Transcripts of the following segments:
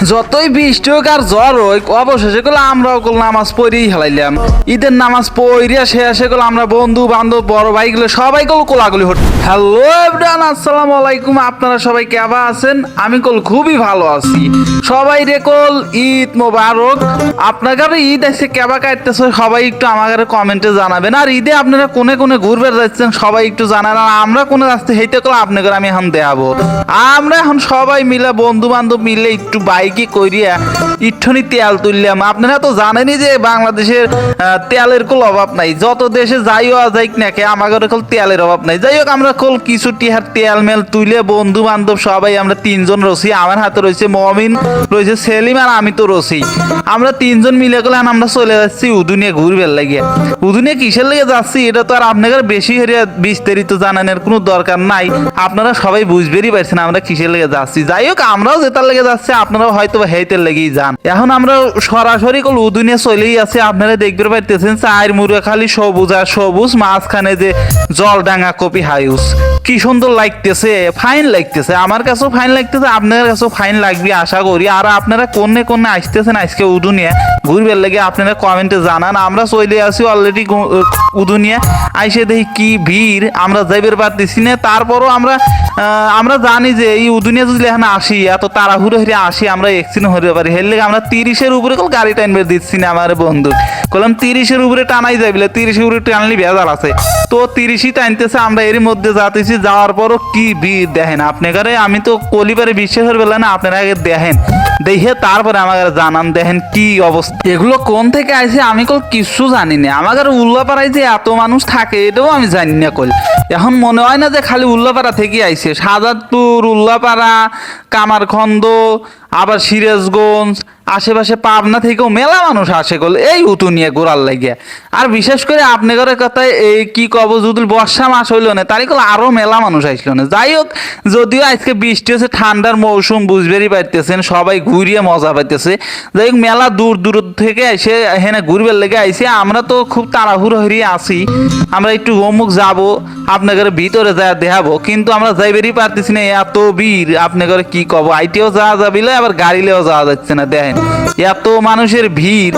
যতই বৃষ্টি হোক আর জ্বর হোক অবশেষে গুলো আমরাও নামাজ পড়েই হেলাইলাম। ঈদের নামাজ পড়িয়া শেষে গুলো আমরা বন্ধু বান্ধব বড় ভাই গুলো সবাই গুলো কোলাগুলি হট। হ্যালো এভরিওয়ান, আসসালামু আলাইকুম। আপনারা সবাই কেমন আছেন? আমি খুবই ভালো আছি। সবাই রেকল ঈদ মোবারক। আপনাদের ঈদ এসে কেবা কাটতেছে সবাই একটু আমাদের কমেন্টে জানাবেন। আর ঈদে আপনারা কোনে কোনে ঘুরবে যাচ্ছেন সবাই একটু জানান। আর আমরা কোনে যাচ্ছি হেইতে করে আপনাদের আমি এখন দেখাবো। আমরা এখন সবাই মিলে বন্ধু বান্ধব মিলে একটু বাইকে করিয়া ইট্টনি তেল তুললাম। আপনারা তো জানেনই যে বাংলাদেশের তেলের কোনো অভাব নাই। যত দেশে যাইও যাইক না কে আমাদের তেলের অভাব নাই। যাই হোক আমরা কিছু টিহার তেল মেল তুলে বন্ধু বান্ধব সবাই আমরা তিনজন রসি। আমার হাতে রয়েছে মমিন, রয়েছে সেলিম, আর আমি তো রসি। আমরা তিনজন মিলে গেলে আমরা চলে যাচ্ছি উদুনিয়া ঘুরবার লাগিয়ে। উদুনিয়া কিসের লেগে যাচ্ছি এটা তো আর আপনাদের বেশি বিস্তারিত জানানোর কোনো দরকার নাই। আপনারা সবাই বুঝবেরই পারছেন আমরা কিসের লেগে যাচ্ছি। যাই হোক আমরাও যেটার লেগে যাচ্ছি আপনারাও হয়তো হেইতের লেগেই যান। এখন আমরা সরাসরি উদুনিয়া চলেই আছে। আপনারা দেখতে পাইতেছেন চায়ের মুড়ে খালি সবুজ আর সবুজ, মাঝখানে যে জলডাঙ্গা কপি হাউস। কি সুন্দর লাগতেছে, ফাইন লাগতেছে। আমার কাছেও ফাইন লাগতেছে, আপনাদের কাছেও ফাইন লাগবে আশা করি। আর আপনারা কোনে কোনে আসতেছেন আজকে উদুনিয়া ঘুরবার লেগে আপনারা কমেন্টে জানান। আমরা চলে আসি অলরেডি উদুনিয়া। আইসে দেখি কি ভিড়, আমরা যাইবার পারতেছি না। তারপরও আমরা জানি যে এই উদুনিয়া যদি এখানে আসি এত তাড়াহুড়ো হয়ে আসি আমরা অ্যাক্সিডেন্ট হতে পারি। হেললে আমরা 30-এর উপরে গাড়ি টানবে দিচ্ছি না আমার বন্ধু। বললাম 30-এর উপরে টানাই যাইলে 30-এর উপরে টানলে ভেজাল আছে। তো 30-ই টানতেছে, আমরা এর মধ্যে যাতেছি। যাওয়ার পরও কি ভিড় দেখেন আপনারা। আমি তো কলিবারে বিশ্বাস করবে না, আপনারা আগে দেখেন, দেখে তারপরে আমাকে জানান দেখেন কি অবস্থা। এগুলো কোন থেকে আইছে আমি কিছু জানি না। আমাদের উল্লাপাড়ায় যে এত মানুষ থাকে এটাও আমি জানি না। এখন মনে হয় না যে খালি উল্লাপাড়া থেকে আইছে। সাজাদপুর, উল্লাপাড়া, কামারখন্দ, আবার সিরাজগঞ্জ, আশেপাশে পাবনা থেকেও মেলা মানুষ আসে এই উদুনিয়া ঘোরার লাগিয়া। আর বিশেষ করে আপনাদের কথায় এই কি কব, যদি বর্ষা মাস হইলো না তারই আরো মেলা মানুষ আসলো না। যাই হোক, যদিও আজকে বৃষ্টি হচ্ছে, ঠান্ডার মৌসুম বুঝবেরই পাইতেছেন, সবাই ঘুরিয়ে মজা পাইতেছে। যাই হোক মেলা দূর দূর থেকে এসে এখানে ঘুরবার লেগে আইসে। আমরা তো খুব তাড়াহুড়ো হরিয়ে আসি। আমরা একটু অমুক যাবো, আপনাদের ভিতরে যা দেখাবো, কিন্তু আমরা যাইবেরই পারতেছি না, এত ভিড়। আপনাদের কি কব, আইটিও যাওয়া যাবিলে আবার গাড়িলেও যাওয়া যাচ্ছে না। দেখেন এত মানুষের ভিড়,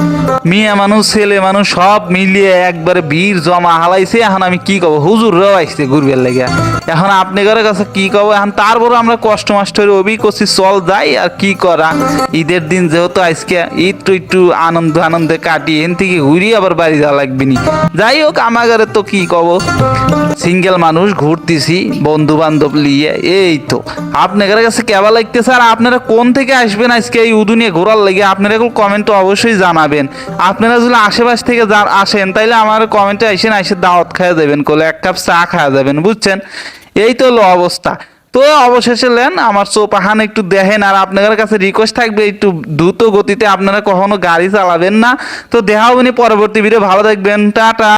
মেয়ে মানুষ ছেলে মানুষ সব মিলিয়ে একবারে ভিড় জমা হালাইছে। এখন আমি কি কব, হুজুররাও আসছে ঘুরবার লেগে। এখন আপনাদের কাছে কি কব, এখন তারপরও আমরা কষ্ট মাস্টর অভি করছি, চল যাই। আর কি করা, ঈদের দিন যেহেতু আজকে ঈদ তো একটু আনন্দে কাটি, এন থেকে ঘুরিয়ে আবার বাড়ি যাওয়া লাগবে নি। যাই হোক আমাদের তো কি কব, সিঙ্গেল মানুষ ঘুরতেছি বন্ধু বান্ধব নিয়ে। এই তো আপনাদের কাছে কেমন লাগতেছে, আর আপনারা কোন থেকে আসবেন আজকে এই উদুনিয়া ঘোরার লেগে আপনারা কমেন্টে অবশ্যই জানাবেন। আপনারা যদি আশেপাশ থেকে আসেন তাইলে আমার কমেন্টে এসে দাওয়াত খাওয়া যাবেন, এক কাপ চা খাওয়া যাবেন, বুঝছেন। এই তো হলো অবস্থা। তো অবশেষে লেন আমার চোপাহান একটু দেখেন। আর আপনাদের কাছে রিকোয়েস্ট থাকবে একটু দ্রুত গতিতে আপনারা কখনো গাড়ি চালাবেন না। তো দেখা হবে পরবর্তী ভিডিও, ভালো থাকবেন, টাটা।